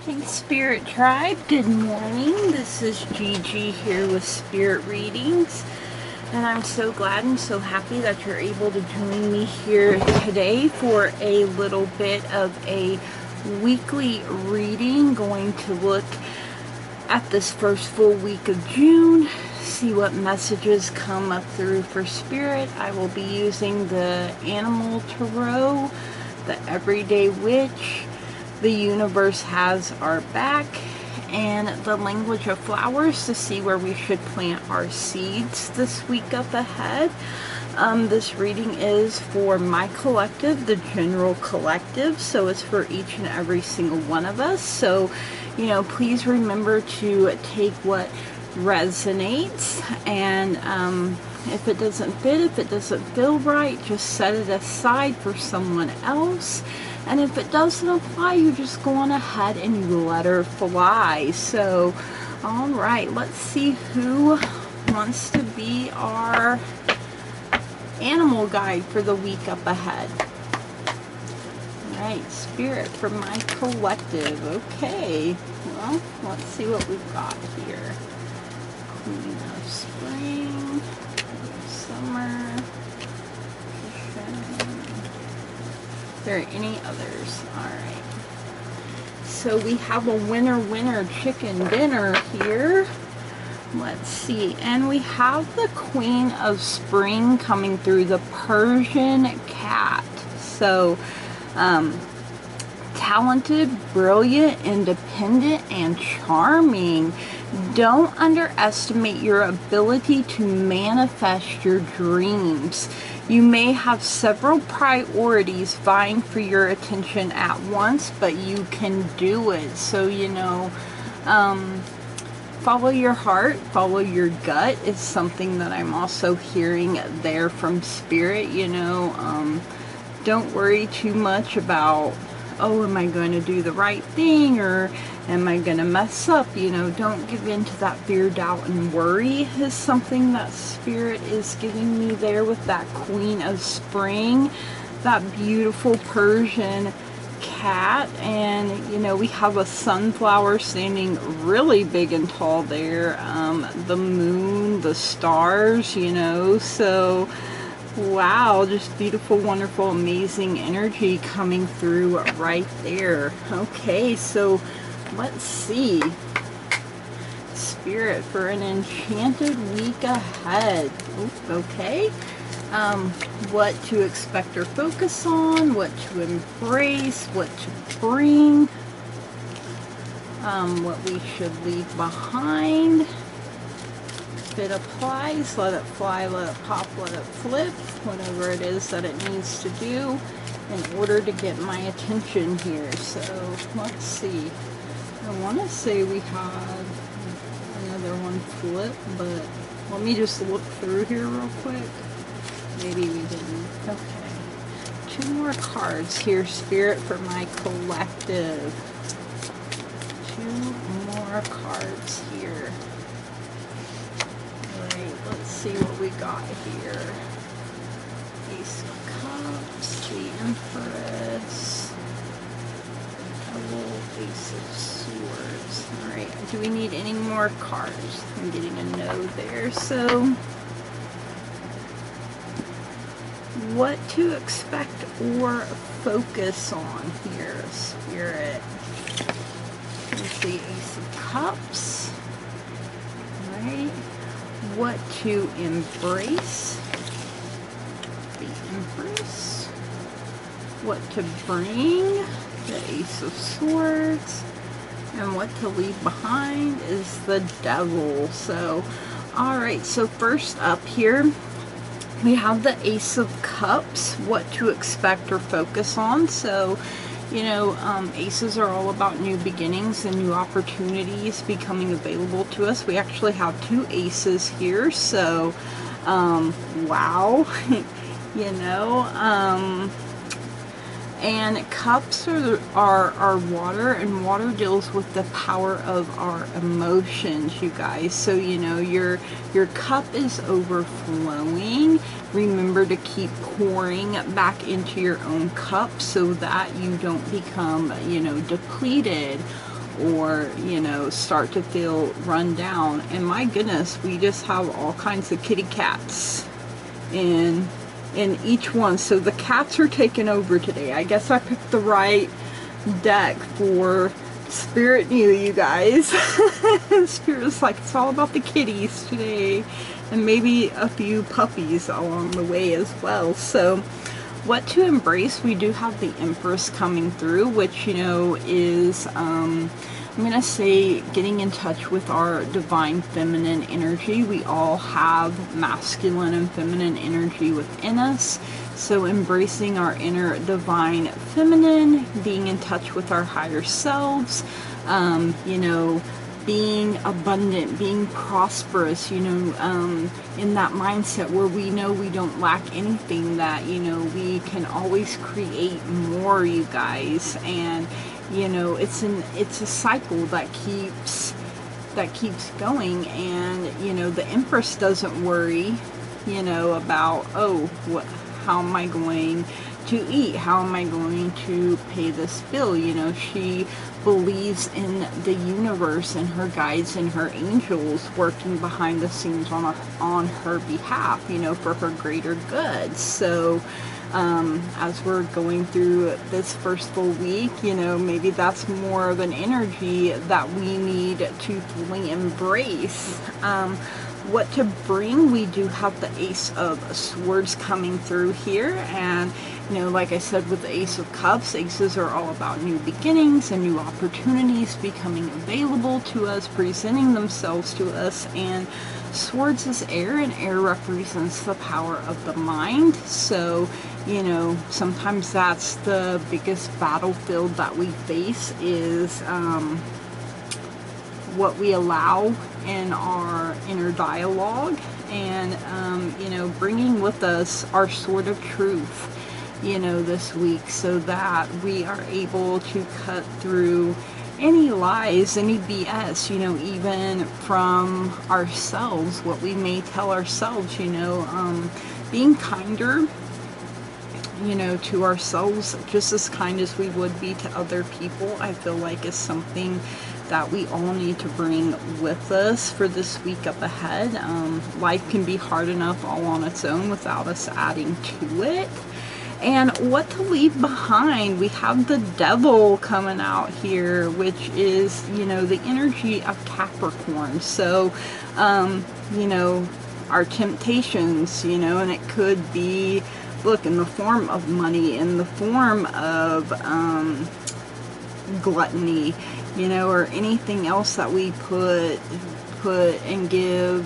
Hey Spirit Tribe, good morning. This is Gigi here with Spirit Readings, and I'm so glad and so happy that you're able to join me here today for a little bit of a weekly reading. Going to look at this first full week of June, see what messages come up through for Spirit. I will be using the Animal Tarot, the Everyday Witch, the Universe Has Our Back, and the Language of Flowers to see where we should plant our seeds this week up ahead. This reading is for my collective, the general collective, so it's for each and every single one of us. So, you know, please remember to take what resonates, and if it doesn't fit, if it doesn't feel right, just set it aside for someone else. And if it doesn't apply, you just go on ahead and you let her fly. So, all right, let's see who wants to be our animal guide for the week up ahead. All right, Spirit for my collective. Okay, well, let's see what we've got here. Queen of Spring, Summer. Are there any others? Alright. So we have a winner chicken dinner here. Let's see. And we have the Queen of Spring coming through, the Persian cat. So, talented, brilliant, independent, and charming. Don't underestimate your ability to manifest your dreams. You may have several priorities vying for your attention at once, but you can do it. So, you know, follow your heart, follow your gut is something that I'm also hearing there from Spirit. You know, don't worry too much about, oh, am I going to do the right thing, or am I going to mess up? You know, don't give in to that fear, doubt, and worry is something that Spirit is giving me there with that Queen of Spring, that beautiful Persian cat. And, you know, we have a sunflower standing really big and tall there, the moon, the stars, you know, so wow, just beautiful, wonderful, amazing energy coming through right there. Okay, so let's see. Spirit for an enchanted week ahead. Ooh, okay. What to expect or focus on, what to embrace, what to bring, what we should leave behind. If it applies, let it fly, let it pop, let it flip, whatever it is that it needs to do in order to get my attention here. So let's see. I want to say we had another one flip, but let me just look through here real quick. Maybe we didn't. Okay. 2 more cards here, Spirit, for my collective. 2 more cards here. Let's see what we got here. Ace of Cups, the Empress, Devil, Ace of Swords. Alright, do we need any more cards? I'm getting a no there. So, what to expect or focus on here, Spirit? Here's the Ace of Cups. Alright. What to embrace, the Empress, what to bring, the Ace of Swords, and what to leave behind is the Devil. So, alright, so first up here, we have the Ace of Cups, what to expect or focus on. So, you know, aces are all about new beginnings and new opportunities becoming available to us. We actually have 2 aces here, so, wow, you know, and cups are water, and water deals with the power of our emotions, you guys. So, you know, your cup is overflowing. Remember to keep pouring back into your own cup so that you don't become, you know, depleted or, you know, start to feel run down. And my goodness, we just have all kinds of kitty cats in each one. So the cats are taking over today. I guess I picked the right deck for Spirit New, you guys. Spirit's like, it's all about the kitties today, and maybe a few puppies along the way as well. So what to embrace, we do have the Empress coming through, which, you know, is I'm gonna say getting in touch with our divine feminine energy. We all have masculine and feminine energy within us. So embracing our inner divine feminine, being in touch with our higher selves, you know, being abundant, being prosperous, you know, in that mindset where we know we don't lack anything, that, you know, we can always create more, you guys. And, you know, it's a cycle that keeps going. And, you know, the Empress doesn't worry, you know, about, oh, how am I going to eat? How am I going to pay this bill? You know, she believes in the universe and her guides and her angels working behind the scenes on her behalf, you know, for her greater good. So as we're going through this first full week, you know, maybe that's more of an energy that we need to fully embrace. What to bring, we do have the Ace of Swords coming through here. And, you know, like I said, with the Ace of Cups, aces are all about new beginnings and new opportunities becoming available to us, presenting themselves to us. And Swords is air, and air represents the power of the mind. So, you know, sometimes that's the biggest battlefield that we face, is what we allow in our inner dialogue. And you know, bringing with us our sword of truth, you know, this week, so that we are able to cut through any lies, any BS, you know, even from ourselves, what we may tell ourselves, you know, being kinder, you know, to ourselves, just as kind as we would be to other people, I feel like is something that we all need to bring with us for this week up ahead. Life can be hard enough all on its own without us adding to it. And what to leave behind, we have the Devil coming out here, which is, you know, the energy of Capricorn. So, you know, our temptations, you know, and it could be, look, in the form of money, in the form of gluttony, you know, or anything else that we put and give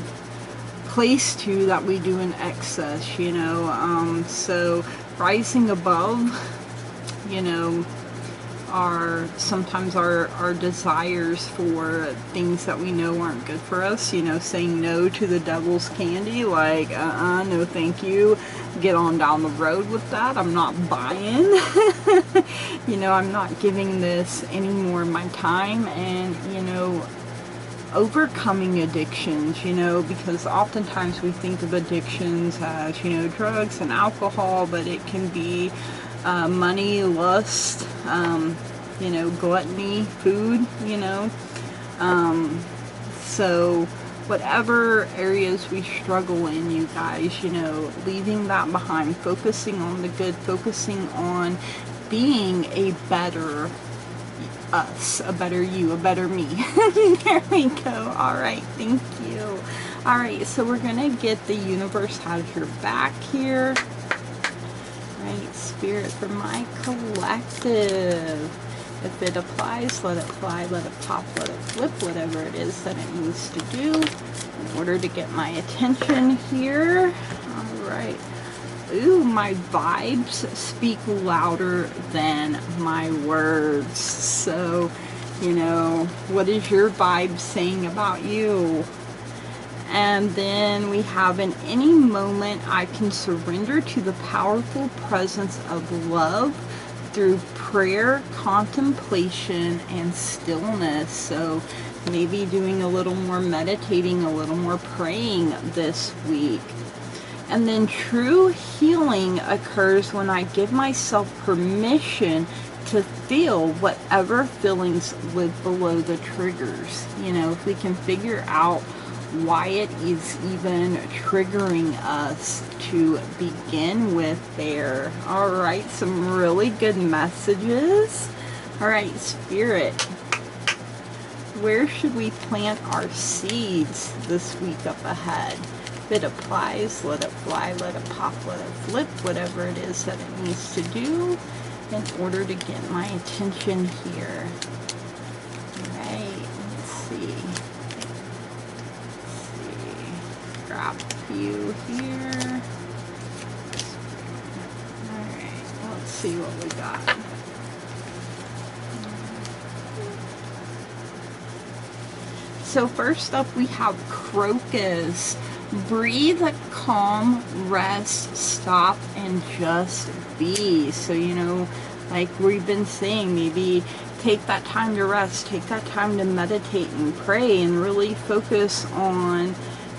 place to that we do in excess, you know. So rising above, you know, sometimes our desires for things that we know aren't good for us, you know, saying no to the devil's candy, like, no thank you, get on down the road with that, I'm not buying, you know, I'm not giving this any more of my time. And, you know, overcoming addictions, you know, because oftentimes we think of addictions as, you know, drugs and alcohol, but it can be money, lust, you know, gluttony, food, you know. So whatever areas we struggle in, you guys, you know, leaving that behind, focusing on the good, focusing on being a better us, a better you, a better me. There we go. All right, thank you. All right, so we're gonna get the universe has your back here. Right, Spirit, for my collective. If it applies, let it fly, let it pop, let it flip, whatever it is that it needs to do in order to get my attention here. All right. Ooh, my vibes speak louder than my words. So, you know, what is your vibe saying about you? And then we have, in any moment I can surrender to the powerful presence of love through prayer, contemplation, and stillness. So maybe doing a little more meditating, a little more praying this week. And then true healing occurs when I give myself permission to feel whatever feelings live below the triggers. You know, if we can figure out why it is even triggering us to begin with there. All right, some really good messages. All right, Spirit, where should we plant our seeds this week up ahead? If it applies, let it fly, let it pop, let it flip, whatever it is that it needs to do in order to get my attention here. All right, let's see. Grab a few here. Alright, let's see what we got. So first up we have Crocus. Breathe, calm, rest, stop, and just be. So, you know, like we've been saying, maybe take that time to rest, take that time to meditate and pray and really focus on,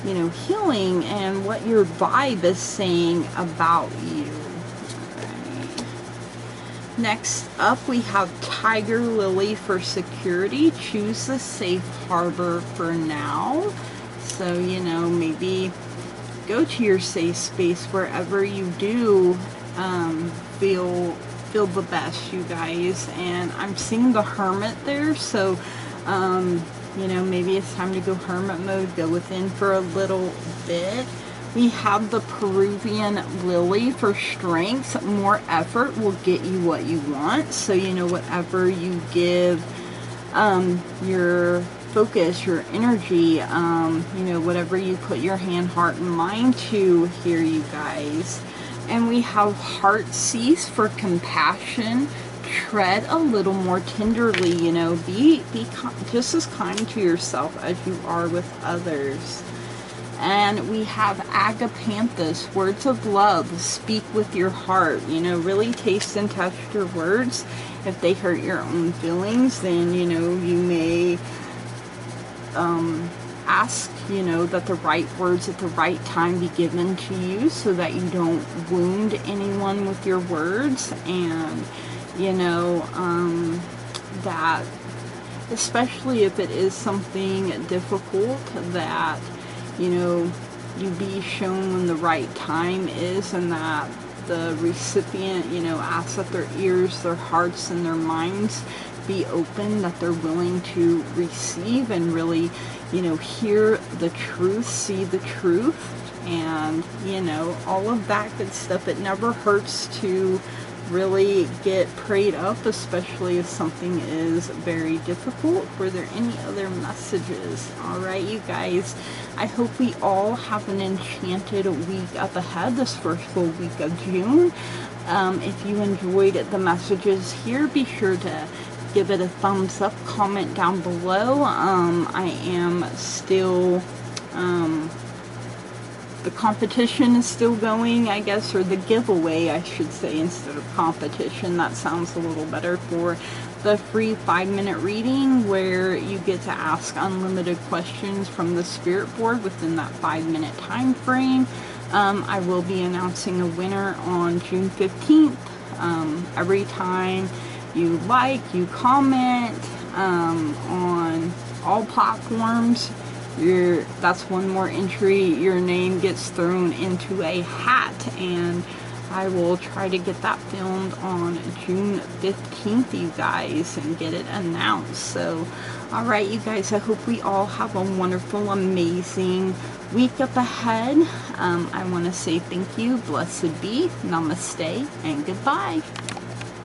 you know, healing and what your vibe is saying about you. Right. Next up, we have Tiger Lily for security. Choose the safe harbor for now. So, you know, maybe go to your safe space wherever you do feel the best, you guys. And I'm seeing the Hermit there, so you know, maybe it's time to go hermit mode, go within for a little bit. We have the Peruvian Lily for strength. More effort will get you what you want. So, you know, whatever you give your focus, your energy, you know, whatever you put your hand, heart, and mind to here, you guys. And we have Heartsease for compassion. Tread a little more tenderly, you know, be just as kind to yourself as you are with others. And we have Agapanthus, words of love, speak with your heart, you know, really taste and test your words. If they hurt your own feelings, then, you know, you may ask, you know, that the right words at the right time be given to you so that you don't wound anyone with your words. And you know, that especially if it is something difficult, that, you know, you be shown when the right time is, and that the recipient, you know, asks that their ears, their hearts, and their minds be open, that they're willing to receive and really, you know, hear the truth, see the truth, and, you know, all of that good stuff. It never hurts to really get prayed up, especially if something is very difficult. Were there any other messages? All right, you guys, I hope we all have an enchanted week up ahead, this first full week of June. If you enjoyed the messages here, be sure to give it a thumbs up, comment down below. I am still the competition is still going, I guess, or the giveaway, I should say, instead of competition. That sounds a little better, for the free 5-minute reading where you get to ask unlimited questions from the spirit board within that 5-minute time frame. I will be announcing a winner on June 15th. Every time you like, you comment on all platforms, that's one more entry. Your name gets thrown into a hat, and I will try to get that filmed on June 15th, you guys, and get it announced. So, alright, you guys, I hope we all have a wonderful, amazing week up ahead. I want to say thank you, blessed be, namaste, and goodbye.